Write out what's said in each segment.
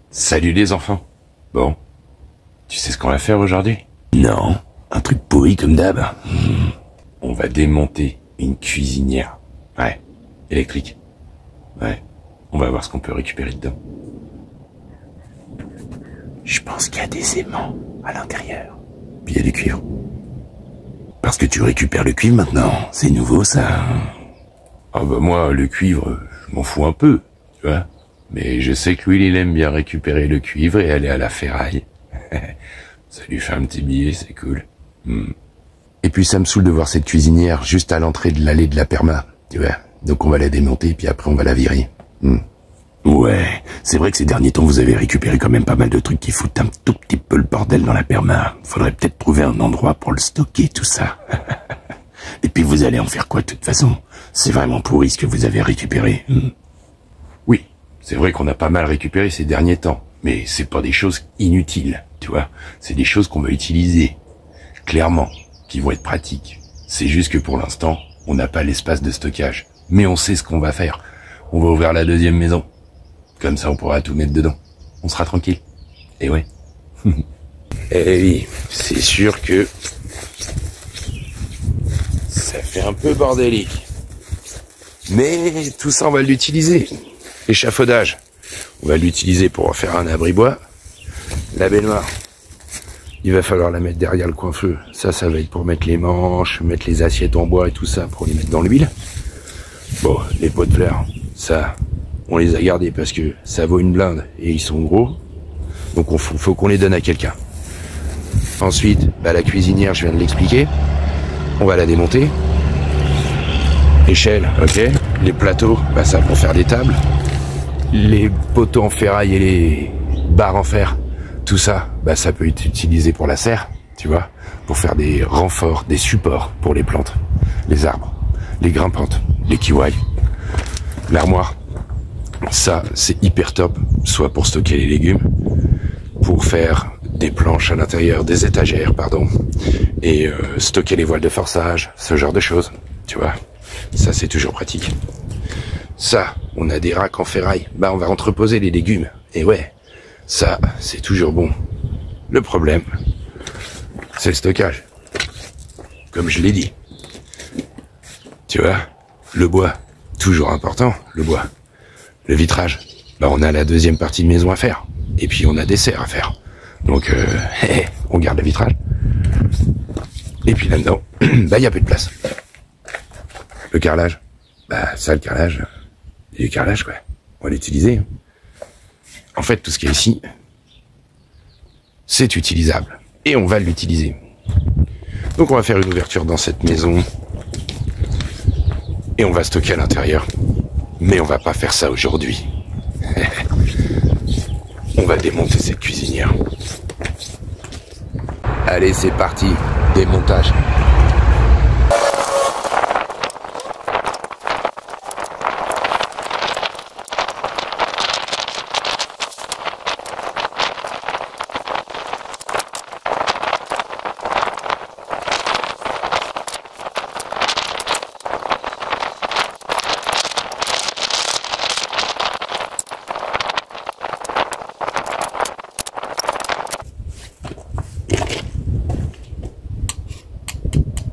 Salut les enfants. Bon, tu sais ce qu'on va faire aujourd'hui? Non, un truc pourri comme d'hab. On va démonter une cuisinière. Ouais, électrique. Ouais, on va voir ce qu'on peut récupérer dedans. Je pense qu'il y a des aimants à l'intérieur. Puis il y a du cuivre. Parce que tu récupères le cuivre maintenant, c'est nouveau ça. Ah bah moi, le cuivre, je m'en fous un peu, tu vois. Mais je sais que lui, il aime bien récupérer le cuivre et aller à la ferraille. Ça lui fait un petit billet, c'est cool. Et puis ça me saoule de voir cette cuisinière juste à l'entrée de l'allée de la perma, tu vois. Donc on va la démonter, puis après on va la virer. Ouais, c'est vrai que ces derniers temps vous avez récupéré quand même pas mal de trucs qui foutent un tout petit peu le bordel dans la perma. Faudrait peut-être trouver un endroit pour le stocker, tout ça. Et puis vous allez en faire quoi de toute façon? C'est vraiment pourri ce que vous avez récupéré. Oui, c'est vrai qu'on a pas mal récupéré ces derniers temps. Mais c'est pas des choses inutiles, tu vois. C'est des choses qu'on va utiliser. Clairement, qui vont être pratiques. C'est juste que pour l'instant, on n'a pas l'espace de stockage. Mais on sait ce qu'on va faire. On va ouvrir la deuxième maison. Comme ça, on pourra tout mettre dedans. On sera tranquille. Et ouais. Eh oui, c'est sûr que ça fait un peu bordélique. Mais tout ça, on va l'utiliser. L'échafaudage, on va l'utiliser pour faire un abri-bois. La baignoire, il va falloir la mettre derrière le coin-feu. Ça va être pour mettre les manches, mettre les assiettes en bois et tout ça pour les mettre dans l'huile. Bon, les pots de fleurs, ça, on les a gardés parce que ça vaut une blinde et ils sont gros. Donc faut qu'on les donne à quelqu'un. Ensuite, la cuisinière, je viens de l'expliquer. On va la démonter. Échelle, ok. Les plateaux, ça pour faire des tables. Les poteaux en ferraille et les barres en fer, tout ça, ça peut être utilisé pour la serre, tu vois, pour faire des renforts, des supports pour les plantes, les arbres, les grimpantes, les kiwais, l'armoire. Ça, c'est hyper top, soit pour stocker les légumes, pour faire des planches à l'intérieur, des étagères, pardon, et stocker les voiles de forçage, ce genre de choses, tu vois. Ça, c'est toujours pratique. Ça, on a des racks en ferraille, on va entreposer les légumes. Et ouais, ça, c'est toujours bon. Le problème, c'est le stockage. Comme je l'ai dit. Tu vois, le bois, toujours important, le bois. Le vitrage, on a la deuxième partie de maison à faire. Et puis on a des serres à faire. Donc, on garde le vitrage. Et puis là-dedans, y a plus de place. Le carrelage, ça, le carrelage, il y a du carrelage, quoi. On va l'utiliser. En fait, tout ce qui est ici, c'est utilisable. Et on va l'utiliser. Donc on va faire une ouverture dans cette maison. Et on va stocker à l'intérieur. Mais on va pas faire ça aujourd'hui. On va démonter cette cuisinière. Allez, c'est parti. Démontage.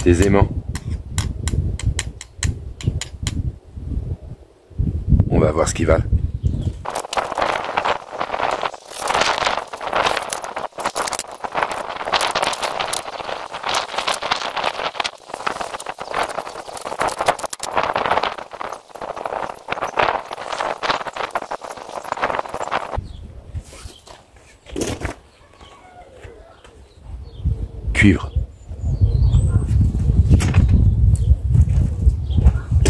Des aimants. On va voir ce qu'ils valent. Cuivre.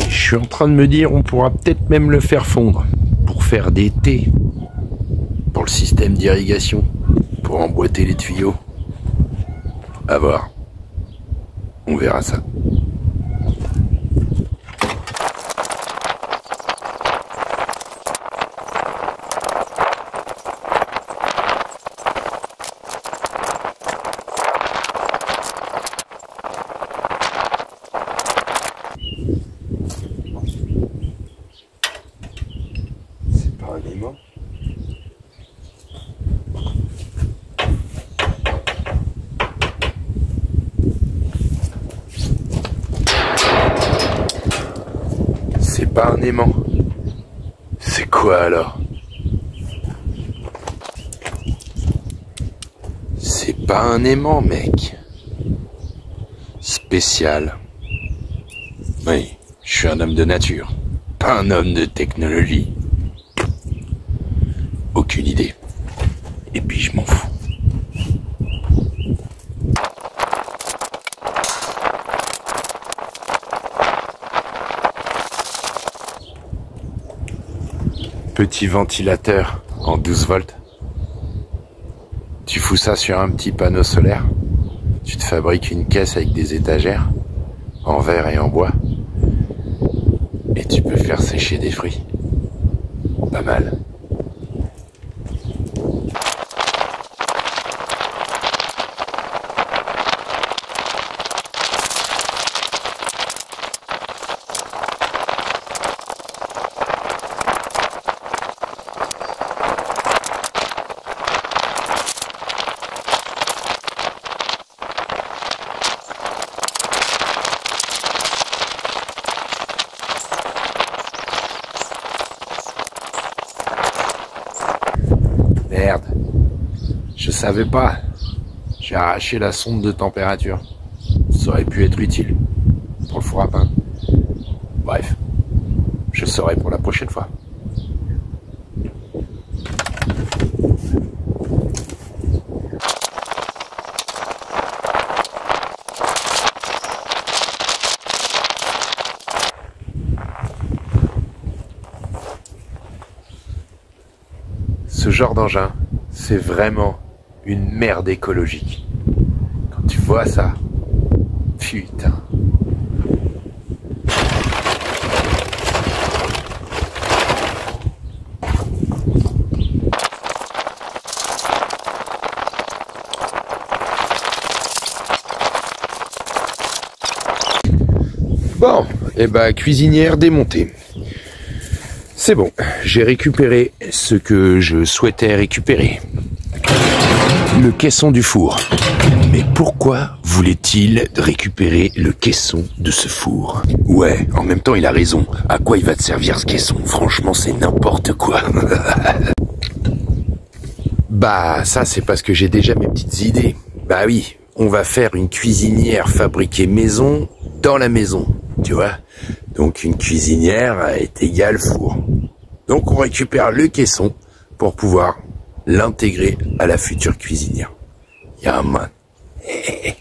Je suis en train de me dire, on pourra peut-être même le faire fondre pour faire des thés, pour le système d'irrigation, pour emboîter les tuyaux. À voir. On verra ça. pas un aimant. C'est quoi alors? C'est pas un aimant, mec. Spécial. Oui, je suis un homme de nature, pas un homme de technologie. Aucune idée. Et puis je m'en fous. Petit ventilateur en 12 volts. Tu fous ça sur un petit panneau solaire. Tu te fabriques une caisse avec des étagères en verre et en bois. Et tu peux faire sécher des fruits. Pas mal. Merde, je savais pas. J'ai arraché la sonde de température. Ça aurait pu être utile pour le four à pain. Bref, je saurai pour la prochaine fois. Ce genre d'engin, c'est vraiment une merde écologique. Quand tu vois ça, putain. Bon, et bah cuisinière démontée. C'est bon, j'ai récupéré ce que je souhaitais récupérer. Le caisson du four. Mais pourquoi voulait-il récupérer le caisson de ce four? Ouais, en même temps il a raison. À quoi il va te servir ce caisson? Franchement c'est n'importe quoi. Bah ça c'est parce que j'ai déjà mes petites idées. Bah oui, on va faire une cuisinière fabriquée maison dans la maison, tu vois. Donc une cuisinière est égale four. Donc on récupère le caisson pour pouvoir l'intégrer à la future cuisinière. Y'a man. Et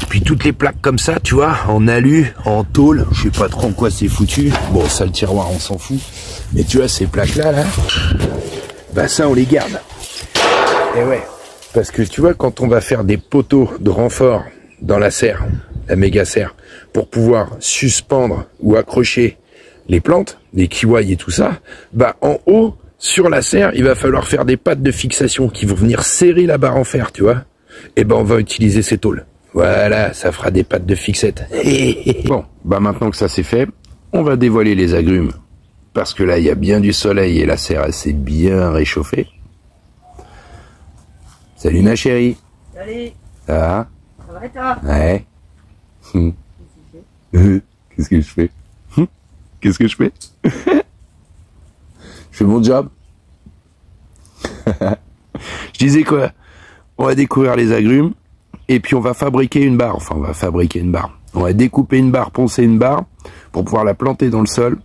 puis toutes les plaques comme ça, tu vois, en alu, en tôle, je sais pas trop en quoi c'est foutu. Bon, ça le tiroir on s'en fout. Mais tu vois ces plaques là, bah ça on les garde. Et ouais, parce que tu vois quand on va faire des poteaux de renfort dans la serre, la méga serre, pour pouvoir suspendre ou accrocher les plantes, les kiwais et tout ça, bah en haut, sur la serre, il va falloir faire des pattes de fixation qui vont venir serrer la barre en fer, tu vois. Et ben on va utiliser ces tôles. Voilà, ça fera des pattes de fixette. Bon, bah maintenant que ça c'est fait, on va dévoiler les agrumes. Parce que là, il y a bien du soleil et la serre, elle s'est bien réchauffée. Salut ma chérie. Salut. Ça va? Ça va et toi? Ouais. Qu'est-ce que je fais? Qu'est-ce que je fais? Je fais mon job. Je disais quoi? On va découvrir les agrumes et puis on va fabriquer une barre. Enfin, on va fabriquer une barre. On va découper une barre, poncer une barre pour pouvoir la planter dans le sol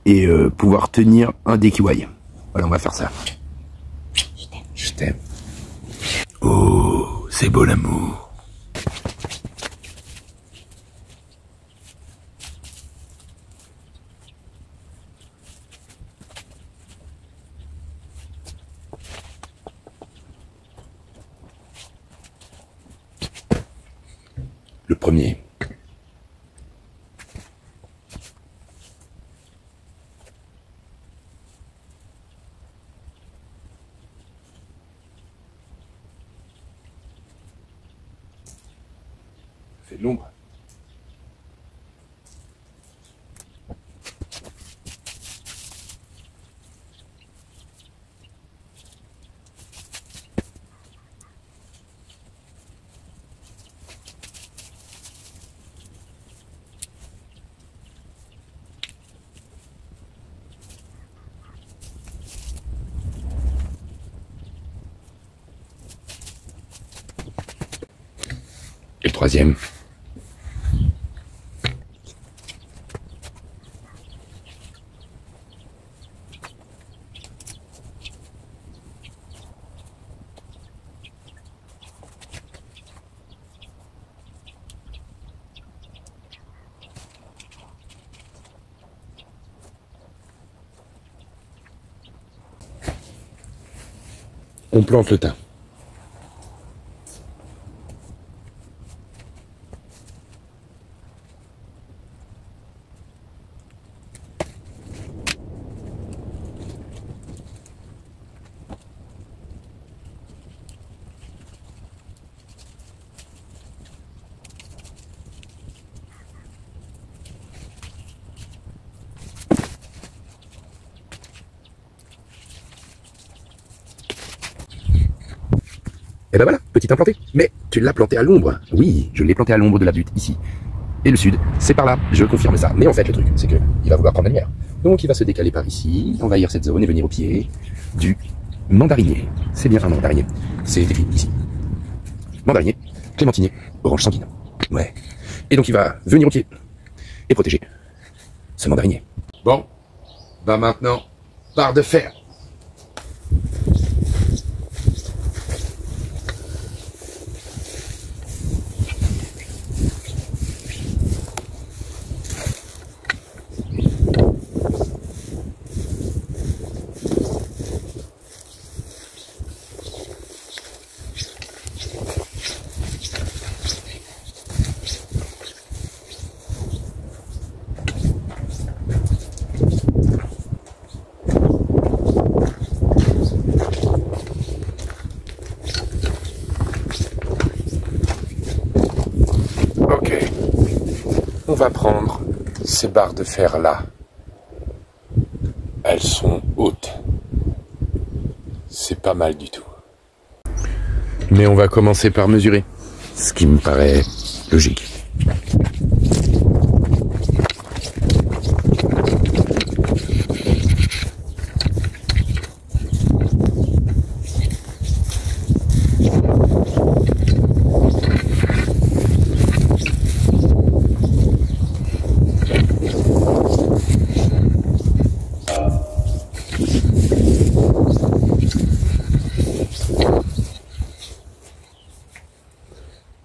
et pouvoir tenir un des kiwais. Voilà, on va faire ça. Je t'aime. Je t'aime. Oh, c'est beau l'amour. Le premier. Ça fait de l'ombre. Troisième. On plante le thym. Et ben voilà, petit implanté. Mais tu l'as planté à l'ombre. Oui, je l'ai planté à l'ombre de la butte, ici. Et le sud, c'est par là, je confirme ça. Mais en fait, le truc, c'est que il va vouloir prendre la lumière. Donc il va se décaler par ici, envahir cette zone et venir au pied du mandarinier. C'est bien un mandarinier. C'est écrit ici. Mandarinier, clémentinier, orange sanguine. Ouais. Et donc il va venir au pied et protéger ce mandarinier. Bon, bah maintenant, barre de fer. On va prendre ces barres de fer là. Elles sont hautes. C'est pas mal du tout. Mais on va commencer par mesurer. Ce qui me paraît logique.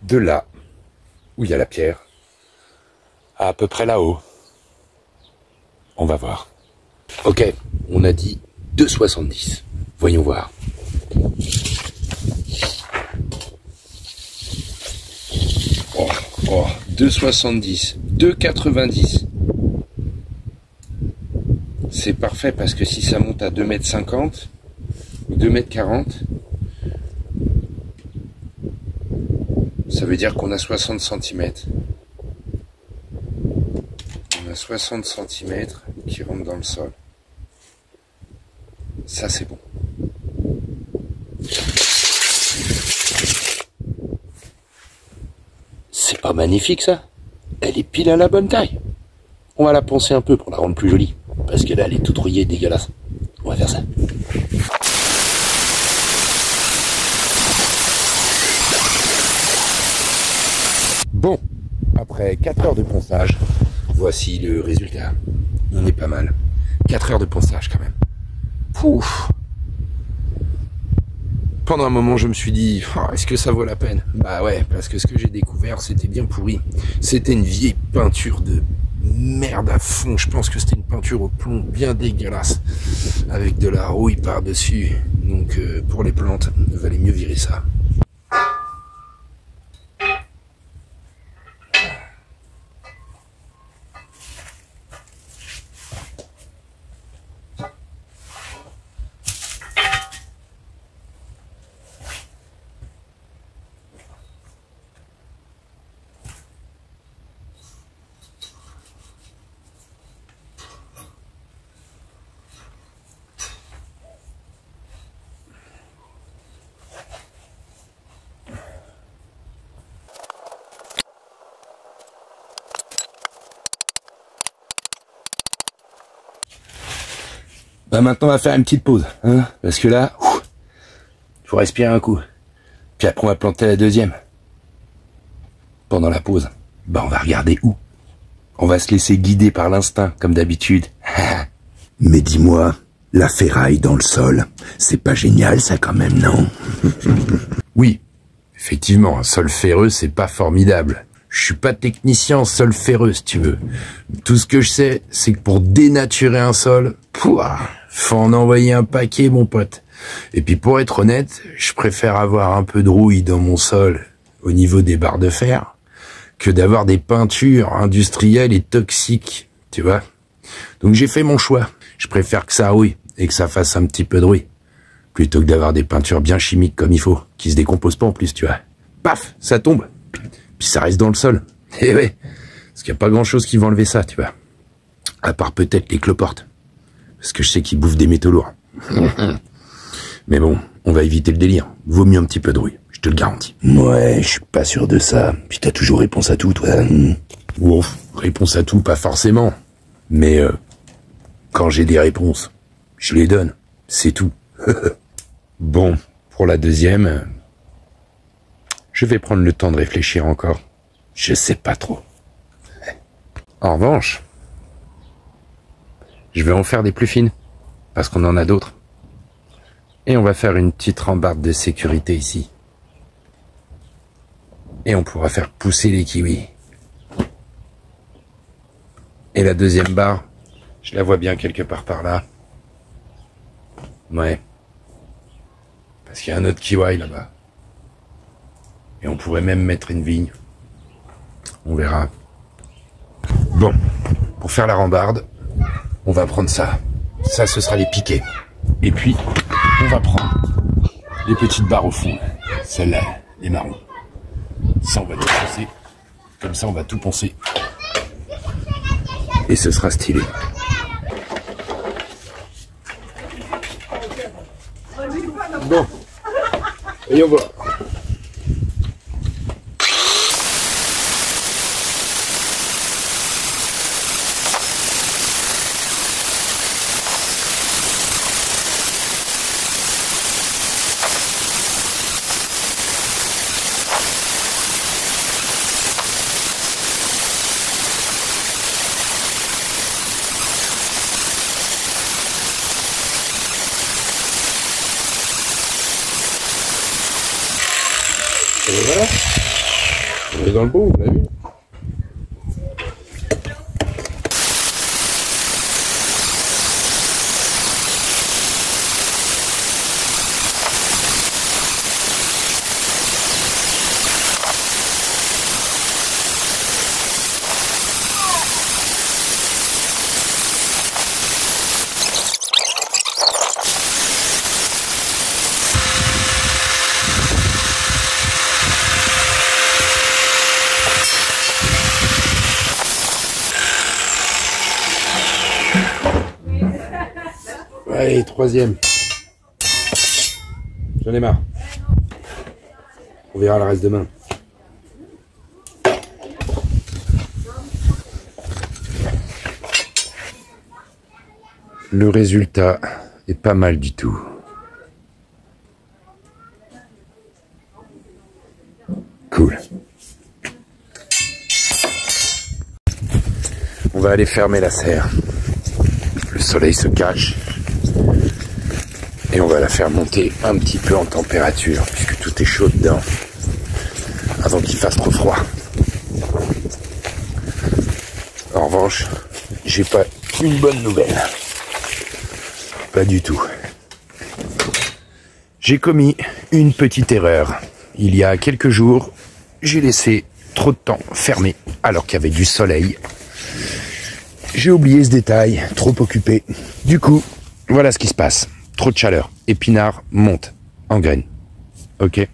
De là, où il y a la pierre, à peu près là-haut. On va voir. Ok, on a dit 2,70. Voyons voir. Oh, 2,70, 2,90. C'est parfait parce que si ça monte à 2,50 m ou 2,40 m, ça veut dire qu'on a 60 cm. On a 60 cm qui rentrent dans le sol. Ça, c'est bon. C'est pas magnifique, ça? Elle est pile à la bonne taille. On va la poncer un peu pour la rendre plus jolie. Parce que là, elle est toute rouillée et dégueulasse. On va faire ça. Bon, après 4 heures de ponçage, voici le résultat. On est pas mal. 4 heures de ponçage quand même. Pouf. Pendant un moment, je me suis dit, oh, est-ce que ça vaut la peine? Bah ouais, parce que ce que j'ai découvert, c'était bien pourri. C'était une vieille peinture de merde à fond. Je pense que c'était une peinture au plomb bien dégueulasse, avec de la rouille par-dessus. Donc pour les plantes, il valait mieux virer ça. Bah maintenant on va faire une petite pause, hein, parce que là, il faut respirer un coup. Puis après on va planter la deuxième. pendant la pause, bah on va regarder où? On va se laisser guider par l'instinct, comme d'habitude. Mais dis-moi, la ferraille dans le sol, c'est pas génial ça quand même, non? Oui, effectivement, un sol ferreux, c'est pas formidable. Je suis pas technicien en sol ferreux, si tu veux. Tout ce que je sais, c'est que pour dénaturer un sol, faut en envoyer un paquet, mon pote. Et puis pour être honnête, je préfère avoir un peu de rouille dans mon sol au niveau des barres de fer que d'avoir des peintures industrielles et toxiques, tu vois. Donc j'ai fait mon choix. Je préfère que ça rouille et que ça fasse un petit peu de bruit, plutôt que d'avoir des peintures bien chimiques comme il faut, qui se décomposent pas en plus, tu vois. Paf, ça tombe. Puis ça reste dans le sol. Et ouais, parce qu'il n'y a pas grand-chose qui va enlever ça, tu vois. À part peut-être les cloportes. Parce que je sais qu'ils bouffent des métaux lourds. Mais bon, on va éviter le délire. Vaut mieux un petit peu de bruit, je te le garantis. Ouais, je suis pas sûr de ça. Puis t'as toujours réponse à tout, toi. Ouf, réponse à tout, pas forcément. Mais quand j'ai des réponses, je les donne. C'est tout. Bon, pour la deuxième, je vais prendre le temps de réfléchir encore. Je sais pas trop. En revanche, je vais en faire des plus fines, parce qu'on en a d'autres. Et on va faire une petite rambarde de sécurité ici. Et on pourra faire pousser les kiwis. Et la deuxième barre, je la vois bien quelque part par là. Ouais. Parce qu'il y a un autre kiwi là-bas. Et on pourrait même mettre une vigne. On verra. Bon, pour faire la rambarde, on va prendre ça. Ça, ce sera les piquets. Et puis, on va prendre les petites barres au fond. Celles-là, les marrons. Ça, on va tout poncer. Comme ça, on va tout poncer. Et ce sera stylé. Bon, voyons voir. Et voilà, on est dans le beau, vous l'avez vu. Allez, troisième. J'en ai marre. On verra le reste demain. Le résultat est pas mal du tout. Cool. On va aller fermer la serre. Le soleil se cache. Et on va la faire monter un petit peu en température, puisque tout est chaud dedans, avant qu'il fasse trop froid. En revanche, j'ai pas une bonne nouvelle. Pas du tout. J'ai commis une petite erreur. Il y a quelques jours, j'ai laissé trop de temps fermé, alors qu'il y avait du soleil. J'ai oublié ce détail, trop occupé. Du coup, voilà ce qui se passe. Trop de chaleur. Épinard monte en graines. Ok.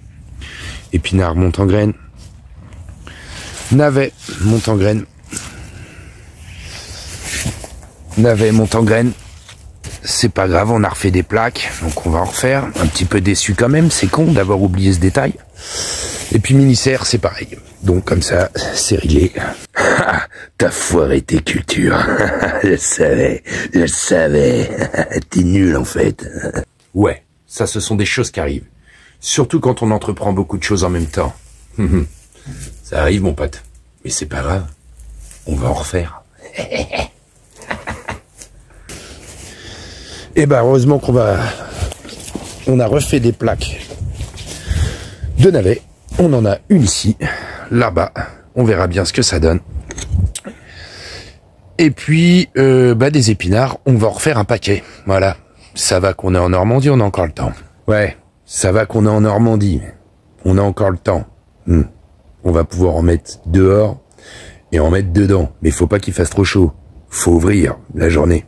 Épinard monte en graines. Navet monte en graines. Navet monte en graines. C'est pas grave, on a refait des plaques, donc on va en refaire. Un petit peu déçu quand même, c'est con d'avoir oublié ce détail. Et puis Mini-serre, c'est pareil. Donc comme ça, c'est réglé. T'as foiré tes cultures. Je savais. T'es nul en fait. Ouais, ça ce sont des choses qui arrivent. Surtout quand on entreprend beaucoup de choses en même temps. Ça arrive, mon pote. Mais c'est pas grave. On va en refaire. Et ben heureusement on a refait des plaques de navets. On en a une ici, là-bas. On verra bien ce que ça donne. Et puis, des épinards, on va en refaire un paquet. Voilà. Ça va qu'on est en Normandie, on a encore le temps. Ouais, ça va qu'on est en Normandie. On a encore le temps. On va pouvoir en mettre dehors et en mettre dedans. Mais faut pas qu'il fasse trop chaud. Faut ouvrir la journée.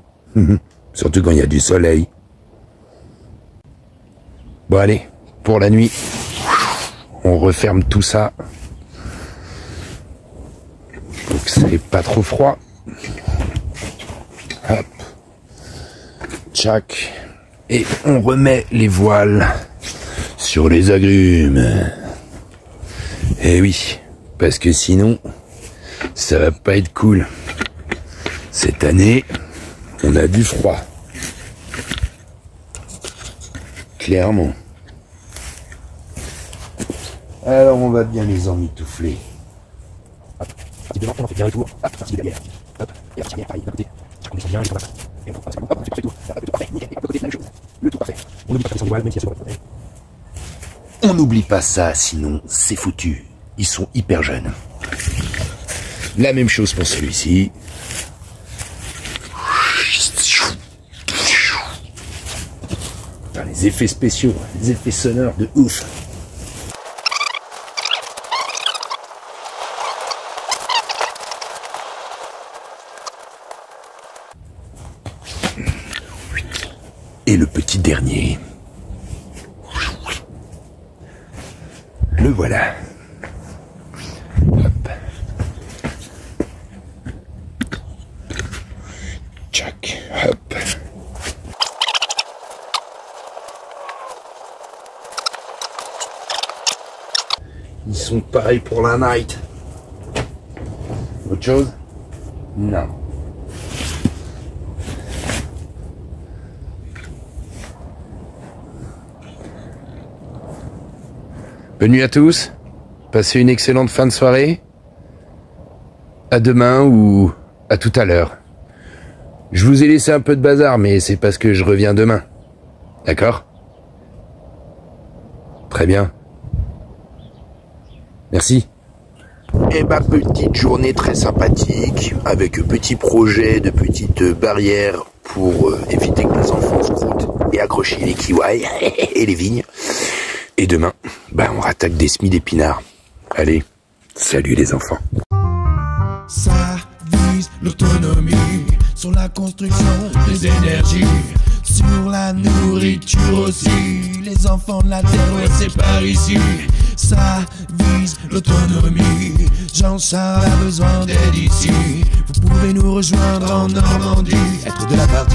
Surtout quand il y a du soleil. Bon allez, pour la nuit, on referme tout ça. Pour que c'est pas trop froid. Hop. Tchac. Et on remet les voiles sur les agrumes. Eh oui, parce que sinon, ça va pas être cool. Cette année, on a du froid. Clairement. Alors on va bien les emmitoufler. Hop, un petit peu on en fait bien le tour. Hop, un petit peu de la bière. Hop, et un petit bien pareil d'un côté. On descend bien les tomates. Et on fait tout. Hop, parfait, nickel. Et hop, côté, la même chose. Le tout parfait. On n'oublie pas de faire voile, même si c'est pas. On n'oublie pas ça, sinon c'est foutu. Ils sont hyper jeunes. La même chose pour celui-ci. Les effets spéciaux, les effets sonores de ouf. Et le petit dernier. Le voilà. Hop. Tchac. Hop. Ils sont pareils pour la night. Autre chose? Non. Bonne nuit à tous. Passez une excellente fin de soirée. À demain ou à tout à l'heure. Je vous ai laissé un peu de bazar, mais c'est parce que je reviens demain. D'accord? Très bien. Merci. Eh ben, petite journée très sympathique, avec petit projet de petites barrières pour éviter que les enfants se croûtent et accrocher les kiwis et les vignes. Et demain, on rattaque des semis d'épinards. Allez, salut les enfants. Ça vise l'autonomie sur la construction des énergies, sur la nourriture aussi. Les enfants de la terre, ouais, c'est par ici. Ça vise l'autonomie. Jean-Charles a besoin d'aide ici. Vous pouvez nous rejoindre en Normandie, être de la partie